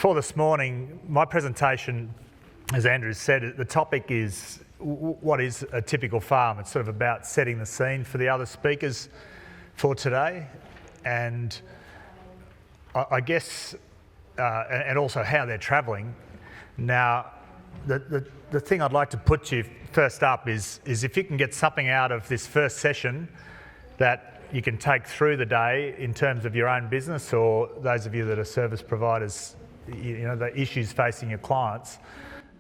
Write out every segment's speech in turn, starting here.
For this morning, my presentation, as Andrew said, the topic is what is a typical farm. It's sort of about setting the scene for the other speakers for today, and I guess, and also how they're travelling. Now, the thing I'd like to put to you first up is if you can get something out of this first session that you can take through the day in terms of your own business, or those of you that are service providers, you know, the issues facing your clients.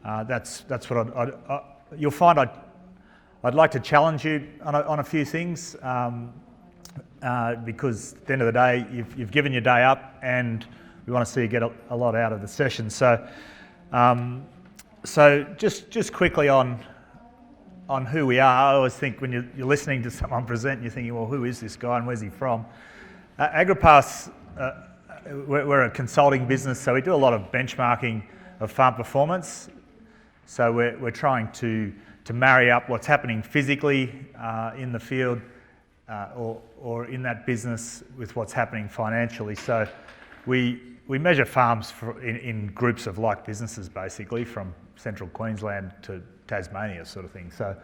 That's what you'll find. I'd like to challenge you on a few things because at the end of the day, you've given your day up, and we want to see you get a lot out of the session. So just quickly on who we are. I always think when you're listening to someone present, you're thinking, well, who is this guy and where's he from? Agripass, we're a consulting business, so we do a lot of benchmarking of farm performance. So we're trying to marry up what's happening physically in the field or in that business with what's happening financially. So we measure farms in groups of like businesses, basically, from central Queensland to Tasmania sort of thing. So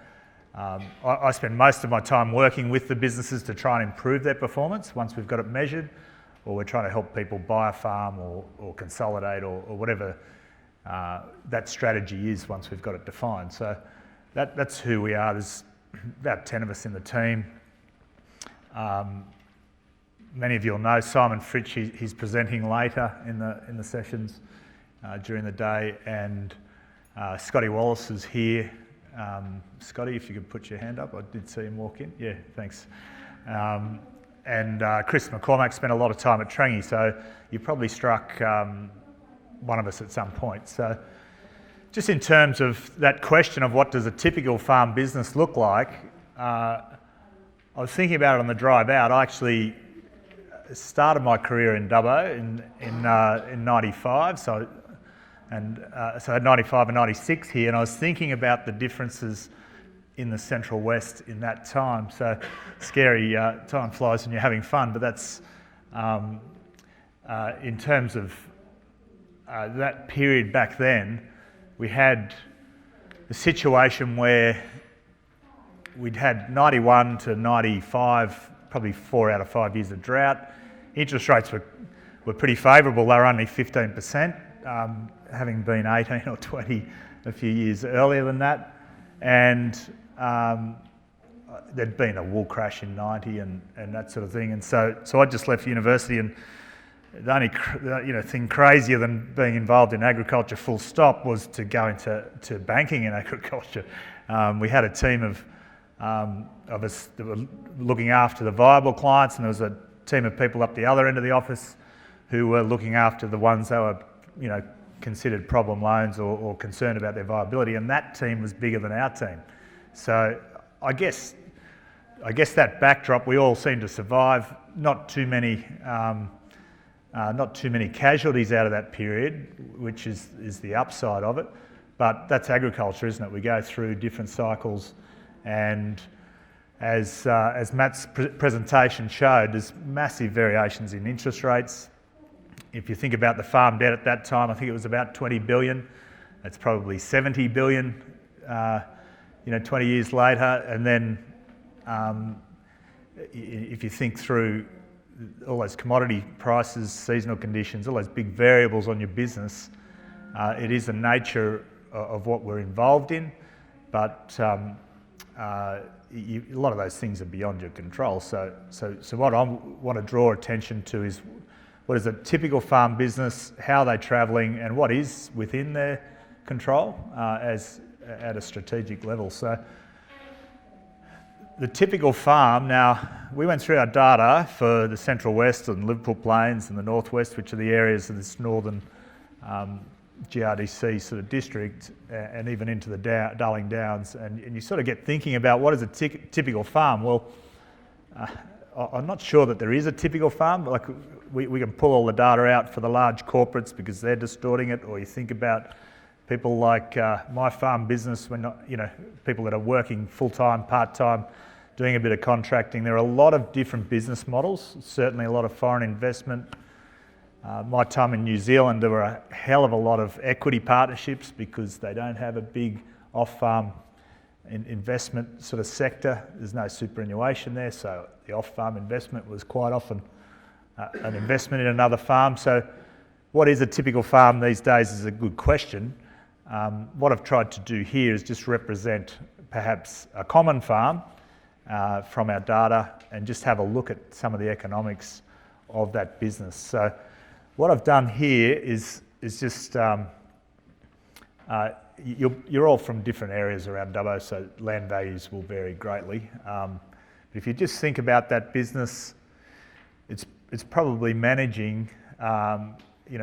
I spend most of my time working with the businesses to try and improve their performance once we've got it measured, or we're trying to help people buy a farm or consolidate or whatever that strategy is once we've got it defined. So that's who we are. There's about 10 of us in the team. Many of you will know Simon Fritsch. He's presenting later in the sessions during the day, and Scotty Wallace is here. Scotty, if you could put your hand up. I did see him walk in. Yeah, thanks. And Chris McCormack spent a lot of time at Trangie, so you probably struck one of us at some point. So just in terms of that question of what does a typical farm business look like, I was thinking about it on the drive out. I actually started my career in Dubbo in 95, so I had 95 and 96 here, and I was thinking about the differences in the Central West in that time. So scary, time flies when you're having fun, but that's in terms of that period back then. We had a situation where we'd had 91 to 95, probably 4 out of 5 years of drought. Interest rates were pretty favourable. They were only 15%, having been 18 or 20 a few years earlier than that. And there'd been a wool crash in 90 and that sort of thing. And so I just left university, and the only thing crazier than being involved in agriculture full stop was to go into banking in agriculture. We had a team of us that were looking after the viable clients, and there was a team of people up the other end of the office who were looking after the ones that were, considered problem loans or concerned about their viability, and that team was bigger than our team. So I guess that backdrop, we all seem to survive. Not too many casualties out of that period, which is the upside of it. But that's agriculture, isn't it? We go through different cycles, and as Matt's presentation showed, there's massive variations in interest rates. If you think about the farm debt at that time, I think it was about 20 billion. It's probably 70 billion, 20 years later. And then if you think through all those commodity prices, seasonal conditions, all those big variables on your business, it is the nature of what we're involved in. But a lot of those things are beyond your control. So what I want to draw attention to is what is a typical farm business, how are they travelling, and what is within their control as at a strategic level. So the typical farm, now we went through our data for the Central West and Liverpool Plains and the Northwest, which are the areas of this northern GRDC sort of district, and even into the Darling Downs, and you sort of get thinking about what is a typical farm. Well, I'm not sure that there is a typical farm. Like we can pull all the data out for the large corporates because they're distorting it, or you think about people like my farm business, when people that are working full-time, part-time, doing a bit of contracting. There are a lot of different business models, certainly a lot of foreign investment, My time in New Zealand, there were a hell of a lot of equity partnerships because they don't have a big off-farm investment sort of sector. There's no superannuation there, so the off-farm investment was quite often an investment in another farm. So what is a typical farm these days is a good question. What I've tried to do here is just represent perhaps a common farm from our data and just have a look at some of the economics of that business. So what I've done here is just, you're all from different areas around Dubbo, so land values will vary greatly. But if you just think about that business, it's probably managing,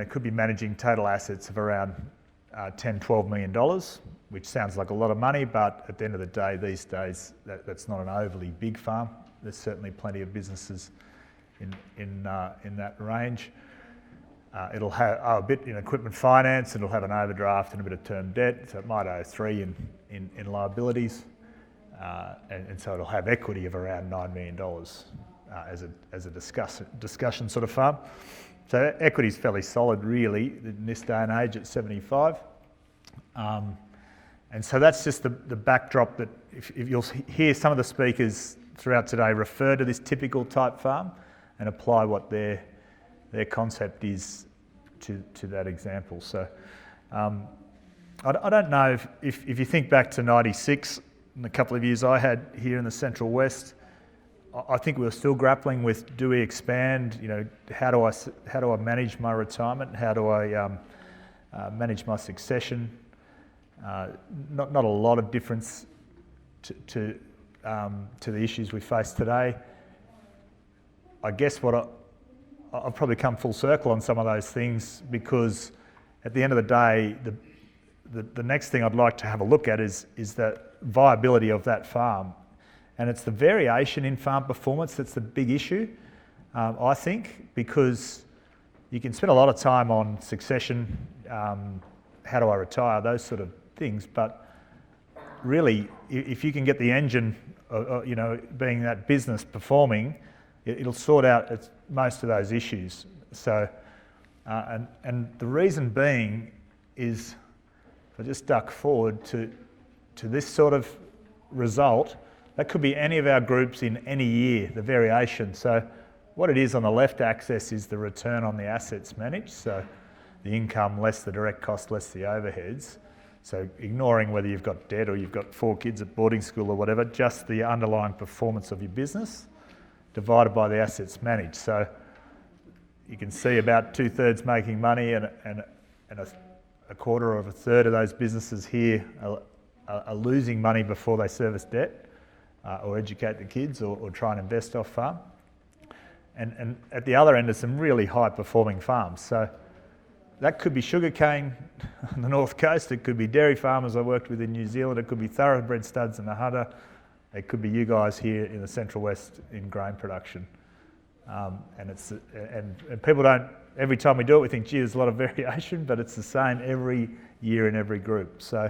could be managing total assets of around $10-12 million, which sounds like a lot of money, but at the end of the day, these days, that's not an overly big farm. There's certainly plenty of businesses in that range. It'll have a bit in equipment finance, it'll have an overdraft and a bit of term debt, so it might owe 3 in liabilities, and so it'll have equity of around $9 million as a discussion sort of farm. So equity is fairly solid really in this day and age at 75. And so that's just the backdrop that if you'll hear some of the speakers throughout today refer to this typical type farm and apply what their concept is to that example. So I don't know if you think back to 96 and the couple of years I had here in the Central West, I think we were still grappling with, do we expand, how do I manage my retirement, how do I manage my succession? Not a lot of difference to the issues we face today. I guess I've probably come full circle on some of those things because at the end of the day, the next thing I'd like to have a look at is the viability of that farm. And it's the variation in farm performance that's the big issue, I think, because you can spend a lot of time on succession, how do I retire, those sort of things, but really, if you can get the engine, being that business performing, it'll sort out most of those issues. So, and the reason being is, if I just duck forward to this sort of result, that could be any of our groups in any year, the variation. So what it is on the left axis is the return on the assets managed, so the income less the direct cost less the overheads. So ignoring whether you've got debt or you've got 4 kids at boarding school or whatever, just the underlying performance of your business divided by the assets managed. So you can see about 2/3 making money and a quarter or a third of those businesses here are losing money before they service debt or educate the kids or try and invest off farm. And at the other end are some really high performing farms. So that could be sugarcane on the north coast, it could be dairy farmers I worked with in New Zealand, it could be thoroughbred studs in the Hunter, it could be you guys here in the Central West in grain production. And people don't, every time we do it we think, gee, there's a lot of variation, but it's the same every year in every group. So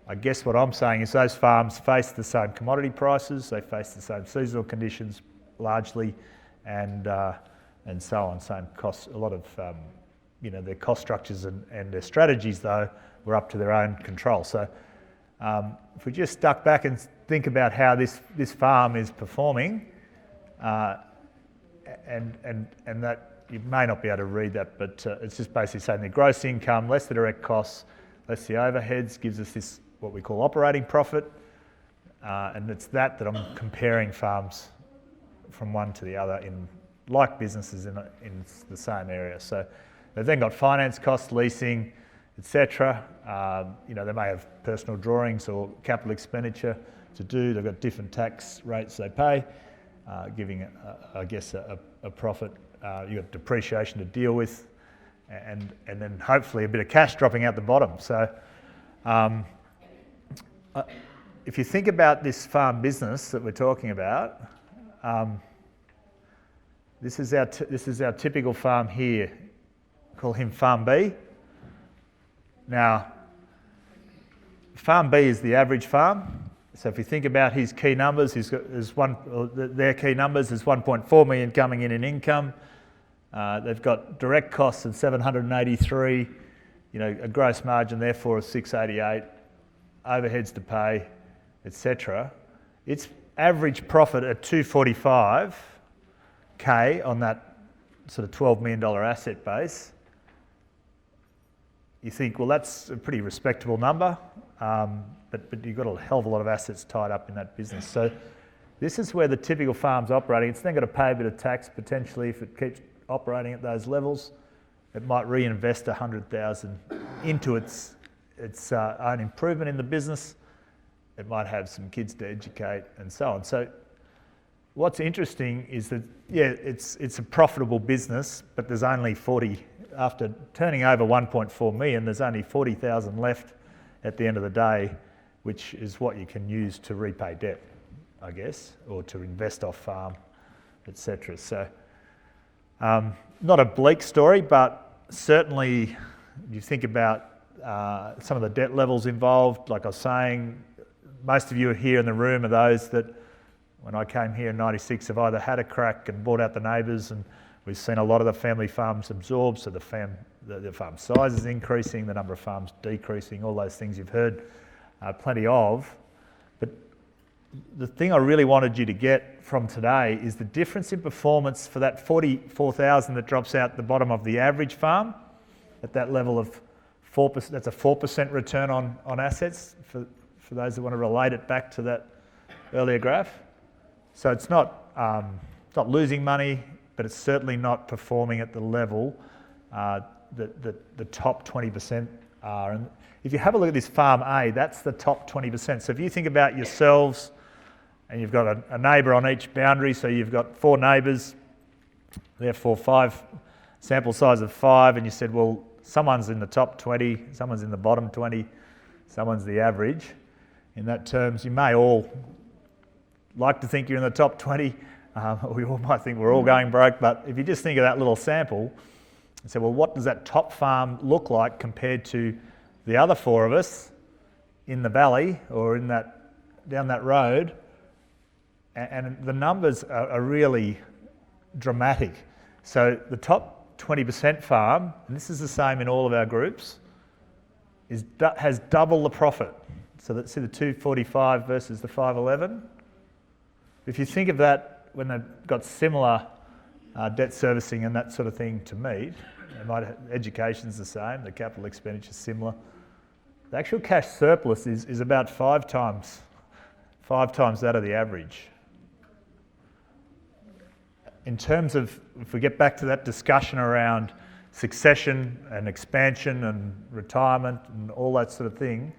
I guess what I'm saying is those farms face the same commodity prices, they face the same seasonal conditions largely, and so on, same costs, a lot of their cost structures and their strategies though were up to their own control. So if we just stuck back and think about how this farm is performing, and that you may not be able to read that, but it's just basically saying the gross income less the direct costs less the overheads gives us this what we call operating profit, and it's that I'm comparing farms from one to the other in like businesses in the same area. So they've then got finance costs, leasing, etc. They may have personal drawings or capital expenditure to do. They've got different tax rates they pay, giving, I guess, a profit. You've got depreciation to deal with, and then hopefully a bit of cash dropping out the bottom. So if you think about this farm business that we're talking about, this is our typical farm here. Call him Farm B. Now, Farm B is the average farm. So if you think about his key numbers, their key numbers, there's 1.4 million coming in income. They've got direct costs of 783, a gross margin therefore of 688, overheads to pay, etc. Its average profit at 245K on that sort of $12 million asset base. You think, well, that's a pretty respectable number, but you've got a hell of a lot of assets tied up in that business. So this is where the typical farm's operating. It's then got to pay a bit of tax potentially if it keeps operating at those levels. It might reinvest $100,000 into its own improvement in the business. It might have some kids to educate and so on. So what's interesting is that, yeah, it's a profitable business, but there's only 40, after turning over 1.4 million, there's only 40,000 left at the end of the day, which is what you can use to repay debt, I guess, or to invest off farm, etc. So not a bleak story, but certainly you think about some of the debt levels involved. Like I was saying, most of you here in the room are those that, when I came here in '96, have either had a crack and bought out the neighbours, and we've seen a lot of the family farms absorbed, so the farm size is increasing, the number of farms decreasing, all those things you've heard plenty of. But the thing I really wanted you to get from today is the difference in performance for that 44,000 that drops out the bottom of the average farm at that level of 4%. That's a 4% return on assets for those that want to relate it back to that earlier graph. So it's not losing money, but it's certainly not performing at the level that the top 20% are. And if you have a look at this farm A, that's the top 20%. So if you think about yourselves, and you've got a neighbour on each boundary, so you've got 4 neighbours, therefore 5, sample size of 5, and you said, well, someone's in the top 20, someone's in the bottom 20, someone's the average. In that terms, you may all like to think you're in the top 20. We all might think we're all going broke, but if you just think of that little sample and say, well, what does that top farm look like compared to the other 4 of us in the valley or in that down that road? And the numbers are really dramatic. So the top 20% farm, and this is the same in all of our groups, has double the profit. So let's see the 245 versus the 511. If you think of that when they've got similar debt servicing and that sort of thing to meet, education's the same, the capital expenditure's similar. The actual cash surplus is about 5 times that of the average. In terms of, if we get back to that discussion around succession and expansion and retirement and all that sort of thing,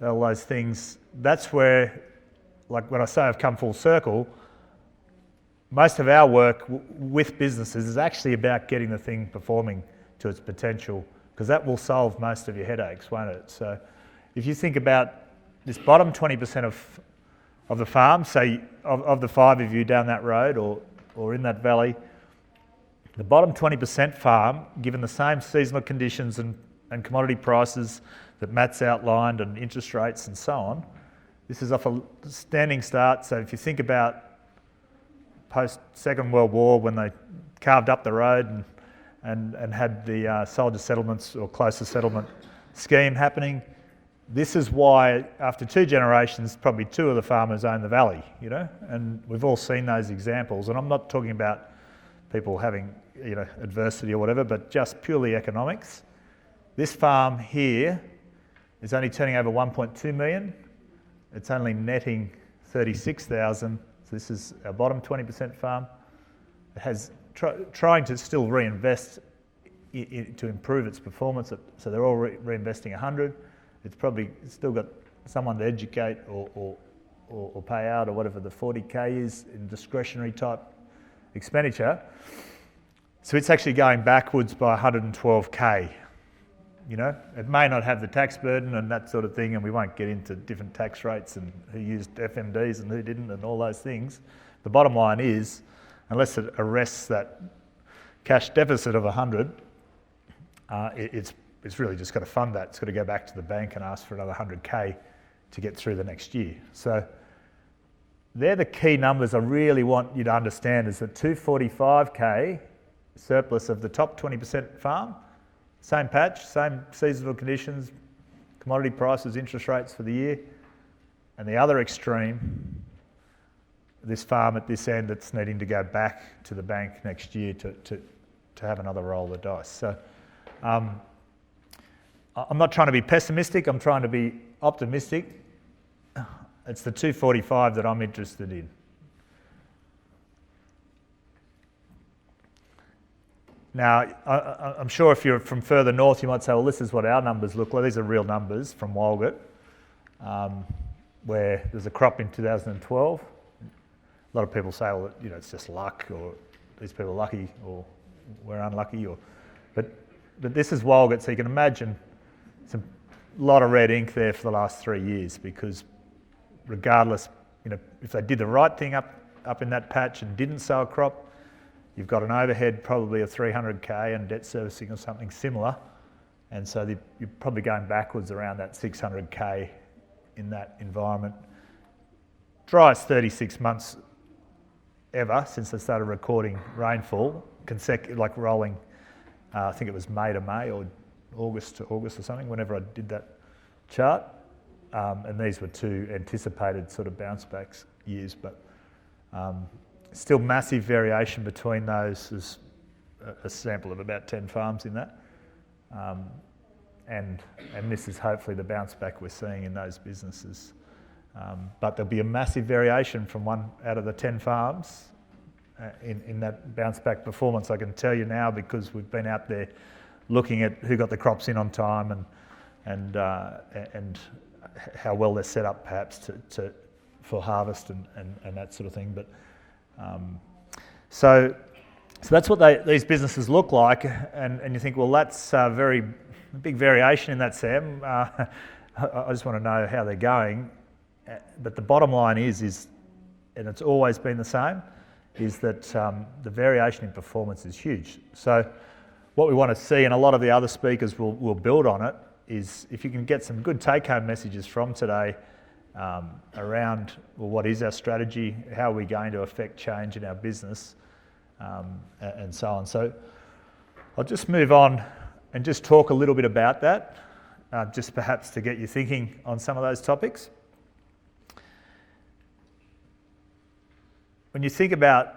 all those things, that's where, like when I say I've come full circle, most of our work with businesses is actually about getting the thing performing to its potential, because that will solve most of your headaches, won't it? So if you think about this bottom 20% of the farm, say of the 5 of you down that road or in that valley, the bottom 20% farm, given the same seasonal conditions and commodity prices that Matt's outlined and interest rates and so on, this is off a standing start. So if you think about post-Second World War, when they carved up the road and had the soldier settlements or closer settlement scheme happening, this is why after 2 generations, probably 2 of the farmers own the valley, and we've all seen those examples. And I'm not talking about people having, adversity or whatever, but just purely economics. This farm here is only turning over 1.2 million. It's only netting 36,000. So this is our bottom 20% farm. It has trying to still reinvest to improve its performance. So they're all reinvesting 100. It's probably still got someone to educate or pay out, or whatever the 40K is in discretionary type expenditure. So it's actually going backwards by 112K. It may not have the tax burden and that sort of thing, and we won't get into different tax rates and who used FMDs and who didn't and all those things. The bottom line is, unless it arrests that cash deficit of 100, it's really just got to fund that. It's got to go back to the bank and ask for another 100K to get through the next year. So they're the key numbers I really want you to understand, is that 245K surplus of the top 20% farm, same patch, same seasonal conditions, commodity prices, interest rates for the year, and the other extreme, this farm at this end that's needing to go back to the bank next year to have another roll of the dice. So I'm not trying to be pessimistic, I'm trying to be optimistic. It's the 245 that I'm interested in. Now, I'm sure if you're from further north, you might say, well, this is what our numbers look like. These are real numbers from Walgett, where there's a crop in 2012. A lot of people say, well, you know, it's just luck, or these people are lucky, or we're unlucky, but this is Walgett, so you can imagine it's a lot of red ink there for the last 3 years, because regardless, you know, if they did the right thing up in that patch and didn't sow a crop, you've got an overhead probably of 300k and debt servicing or something similar, and so you're probably going backwards around that 600k in that environment. Driest 36 months ever since they started recording rainfall, like rolling, I think it was May to May or August to August or something, whenever I did that chart. And these were two anticipated sort of bounce back years, but still massive variation between those. There's a sample of about 10 farms in that. And this is hopefully the bounce back we're seeing in those businesses. But there'll be a massive variation from one out of the 10 farms in that bounce back performance. I can tell you now, because we've been out there looking at who got the crops in on time and how well they're set up perhaps for harvest and that sort of thing. But so that's what these businesses look like, and you think, well, that's a very big variation in that, Sam. I just want to know how they're going. But the bottom line is, and it's always been the same, is that the variation in performance is huge. So what we want to see, and a lot of the other speakers will build on it, is if you can get some good take-home messages from today around, well, what is our strategy, how are we going to affect change in our business, and so on. So I'll just move on and just talk a little bit about that, just perhaps to get you thinking on some of those topics. When you think about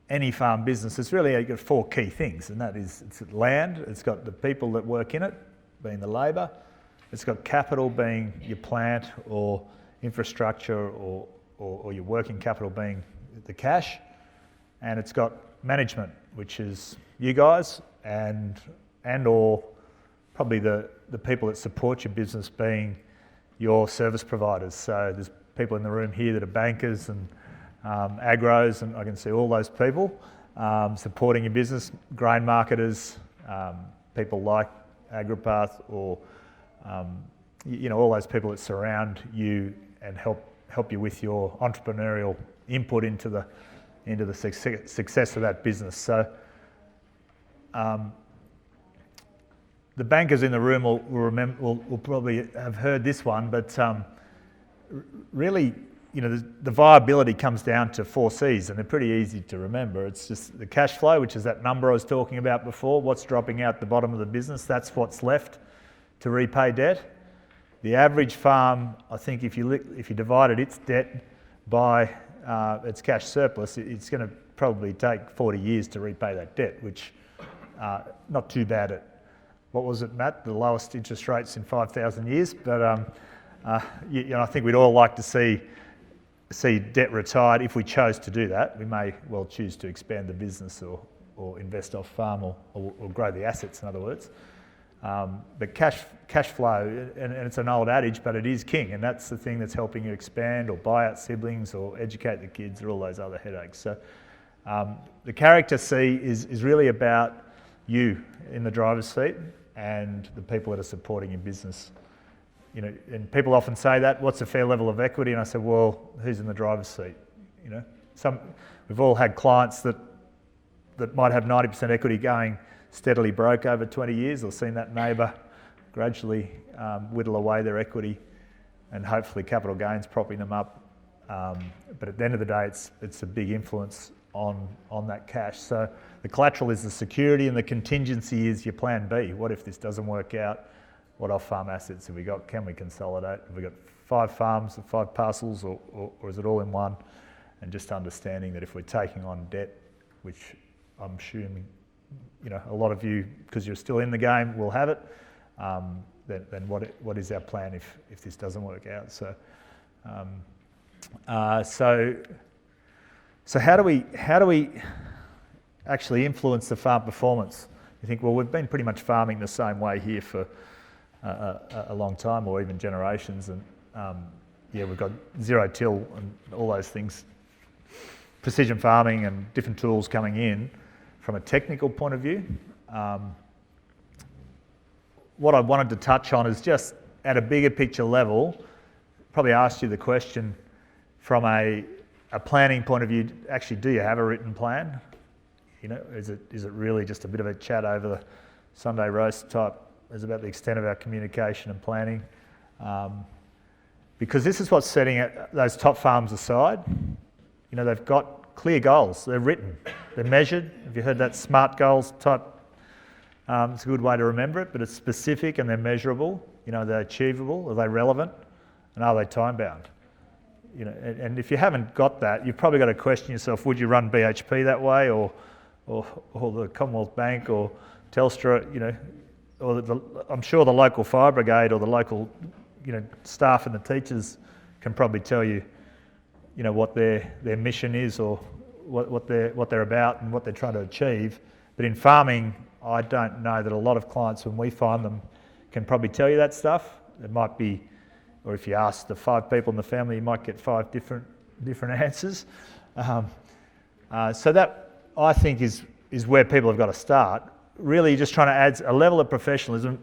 any farm business, it's really you've got four key things, and that is it's land, it's got the people that work in it, being the labour, it's got capital, being your plant or infrastructure or your working capital, being the cash, and it's got management, which is you guys and or probably the people that support your business, being your service providers. So there's people in the room here that are bankers and agros, and I can see all those people supporting your business, grain marketers, people like AgriPath, or you know, all those people that surround you and help you with your entrepreneurial input into the success of that business. So the bankers in the room will probably have heard this one, but really, you know, the viability comes down to 4 C's, and they're pretty easy to remember. It's just the cash flow, which is that number I was talking about before, what's dropping out the bottom of the business, that's what's left to repay debt. The average farm, I think if you divided its debt by its cash surplus, it's going to probably take 40 years to repay that debt, which not too bad at, what was it, Matt? The lowest interest rates in 5,000 years. But you know, I think we'd all like to see debt retired. If we chose to do that, we may well choose to expand the business or invest off farm or grow the assets, in other words. But cash flow, and it's an old adage, but it is king, and that's the thing that's helping you expand or buy out siblings or educate the kids or all those other headaches. So the character C is really about you in the driver's seat and the people that are supporting your business. You know, and people often say that, what's a fair level of equity? And I said, well, who's in the driver's seat? You know, we've all had clients that might have 90% equity going steadily broke over 20 years, or seen that neighbour gradually whittle away their equity, and hopefully capital gains propping them up. But at the end of the day, it's a big influence on that cash. So the collateral is the security and the contingency is your plan B. What if this doesn't work out? What off-farm assets have we got? Can we consolidate? Have we got 5 farms, 5 parcels, or is it all in one? And just understanding that if we're taking on debt, which I'm assuming, a lot of you, because you're still in the game, will have it, then what is our plan if this doesn't work out? So how do we actually influence the farm performance? You think, well, we've been pretty much farming the same way here for a long time, or even generations, and we've got zero till and all those things, precision farming and different tools coming in. From a technical point of view, what I wanted to touch on is just at a bigger picture level, probably asked you the question from a planning point of view. Actually, do you have a written plan? Is it really just a bit of a chat over the Sunday roast type? Is about the extent of our communication and planning, because this is what's setting those top farms aside. They've got clear goals. They're written. They're measured. Have you heard that SMART goals type? It's a good way to remember it, but it's specific and they're measurable. Are they achievable? Are they relevant? And are they time bound? And if you haven't got that, you've probably got to question yourself: would you run BHP that way, or the Commonwealth Bank, or Telstra? Or I'm sure the local fire brigade or the local, staff and the teachers can probably tell you, what their mission is, or what they're about and what they're trying to achieve. But in farming, I don't know that a lot of clients, when we find them, can probably tell you that stuff. It might be, or if you ask the 5 people in the family, you might get 5 different answers. So that, I think, is where people have got to start. Really just trying to add a level of professionalism.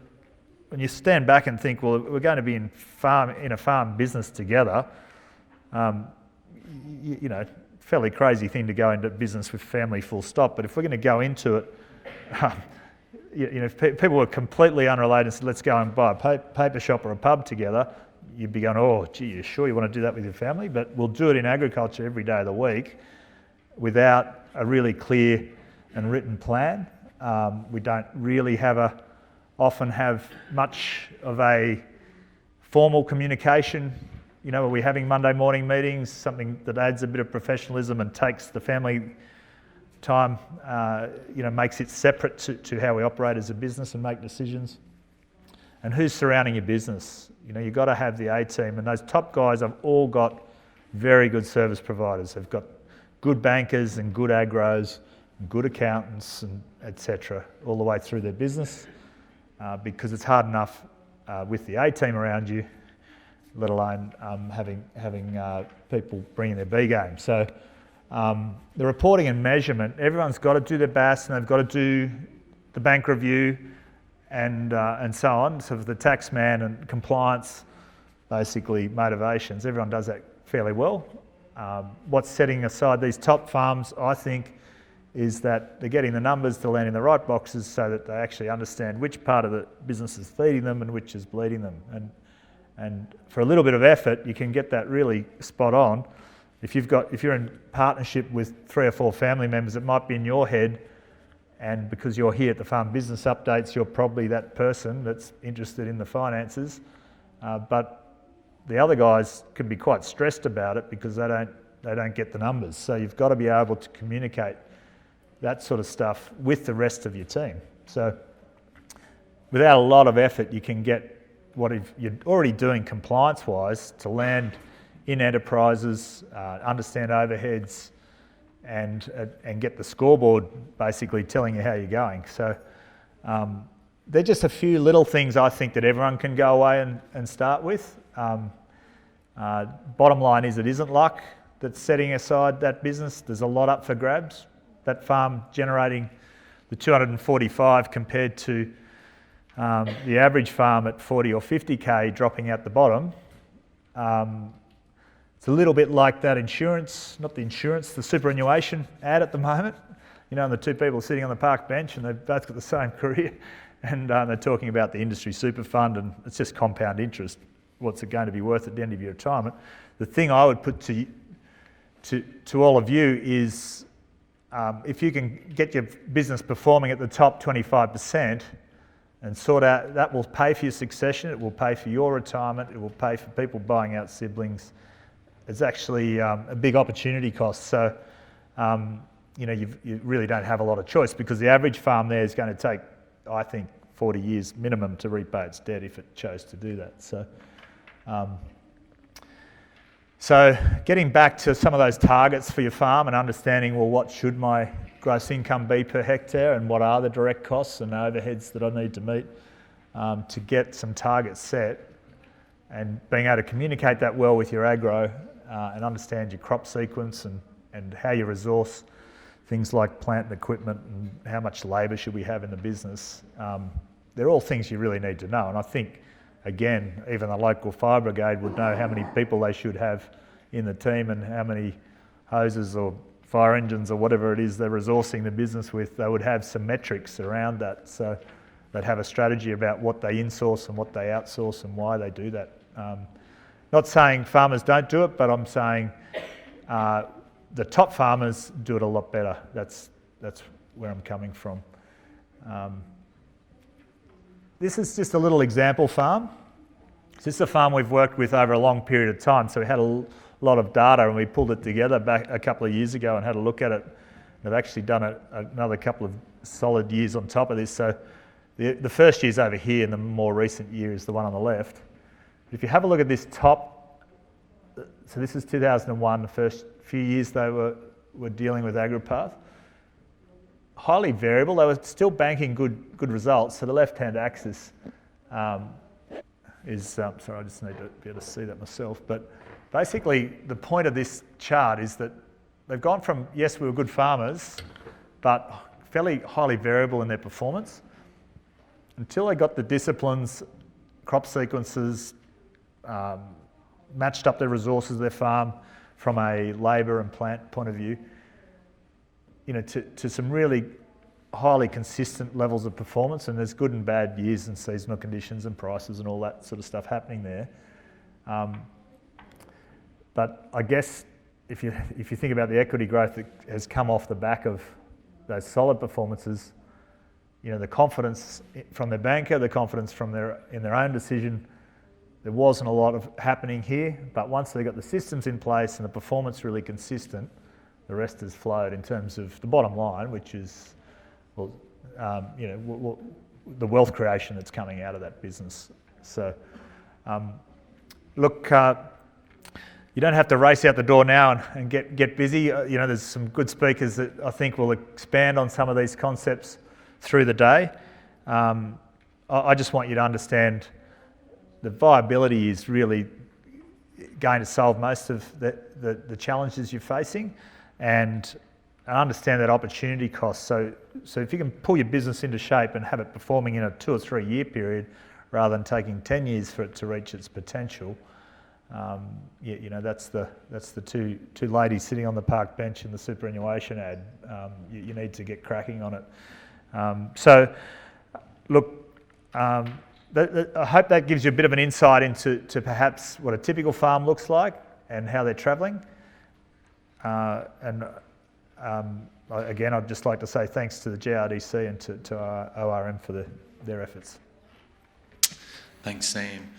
When you stand back and think, well, we're going to be in a farm business together, fairly crazy thing to go into business with family full stop. But if we're going to go into it, if people were completely unrelated and said, let's go and buy a paper shop or a pub together, you'd be going, oh, gee, you sure you want to do that with your family? But we'll do it in agriculture every day of the week without a really clear and written plan. We don't really often have much of a formal communication. Are we having Monday morning meetings, something that adds a bit of professionalism and takes the family time, makes it separate to how we operate as a business and make decisions? And who's surrounding your business? You've got to have the A-team, and those top guys have all got very good service providers. They've got good bankers and good agros, and good accountants, and etc. all the way through their business, because it's hard enough with the A-team around you, let alone having people bringing their B game. So the reporting and measurement, everyone's got to do their best, and they've got to do the bank review and so on. So for the tax man and compliance, basically motivations, everyone does that fairly well. What's setting aside these top farms, I think, is that they're getting the numbers to land in the right boxes so that they actually understand which part of the business is feeding them and which is bleeding them. And for a little bit of effort, you can get that really spot on. If you're in partnership with 3 or 4 family members, it might be in your head, and because you're here at the Farm Business Updates, you're probably that person that's interested in the finances. But the other guys can be quite stressed about it because they don't get the numbers. So you've got to be able to communicate that sort of stuff with the rest of your team. So without a lot of effort, you can get what you're already doing compliance-wise to land in enterprises, understand overheads, and get the scoreboard basically telling you how you're going. So they're just a few little things I think that everyone can go away and start with. Bottom line is, it isn't luck that's setting aside that business. There's a lot up for grabs. That farm generating the 245 compared to the average farm at 40 or 50k dropping out the bottom. It's a little bit like that the superannuation ad at the moment. And the 2 people sitting on the park bench and they've both got the same career, and they're talking about the industry super fund, and it's just compound interest. What's it going to be worth at the end of your retirement? The thing I would put to all of you is, if you can get your business performing at the top 25% and sort out, that will pay for your succession, it will pay for your retirement, it will pay for people buying out siblings. It's actually a big opportunity cost. So, you really don't have a lot of choice, because the average farm there is going to take, I think, 40 years minimum to repay its debt if it chose to do that. So getting back to some of those targets for your farm and understanding, well, what should my gross income be per hectare, and what are the direct costs and overheads that I need to meet to get some targets set, and being able to communicate that well with your agro and understand your crop sequence and how you resource things like plant and equipment and how much labour should we have in the business. They're all things you really need to know, and I think, again, even the local fire brigade would know how many people they should have in the team and how many hoses or fire engines or whatever it is they're resourcing the business with. They would have some metrics around that, so they'd have a strategy about what they insource and what they outsource and why they do that. Not saying farmers don't do it, but I'm saying the top farmers do it a lot better. That's where I'm coming from. This is just a little example farm. This is a farm we've worked with over a long period of time, so we had a lot of data and we pulled it together back a couple of years ago and had a look at it. They've actually done another couple of solid years on top of this. So the first year's over here and the more recent year is the one on the left. If you have a look at this top, so this is 2001, the first few years they were dealing with AgriPath. Highly variable. They were still banking good results. So the left-hand axis is, sorry, I just need to be able to see that myself. But basically, the point of this chart is that they've gone from, yes, we were good farmers, but fairly highly variable in their performance until they got the disciplines, crop sequences, matched up their resources of their farm from a labour and plant point of view, to some really highly consistent levels of performance. And there's good and bad years and seasonal conditions and prices and all that sort of stuff happening there. But I guess if you think about the equity growth that has come off the back of those solid performances, the confidence from their banker, the confidence in their own decision, there wasn't a lot of happening here. But once they got the systems in place and the performance really consistent, the rest has flowed in terms of the bottom line, which is, the wealth creation that's coming out of that business. So, look, you don't have to race out the door now and get busy. There's some good speakers that I think will expand on some of these concepts through the day. I just want you to understand the viability is really going to solve most of the challenges you're facing, and understand that opportunity cost. So if you can pull your business into shape and have it performing in a 2 or 3 year period rather than taking 10 years for it to reach its potential, that's the two ladies sitting on the park bench in the superannuation ad. You need to get cracking on it. Look, I hope that gives you a bit of an insight into perhaps what a typical farm looks like and how they're travelling. Again, I'd just like to say thanks to the GRDC and to our ORM for their efforts. Thanks, Sam.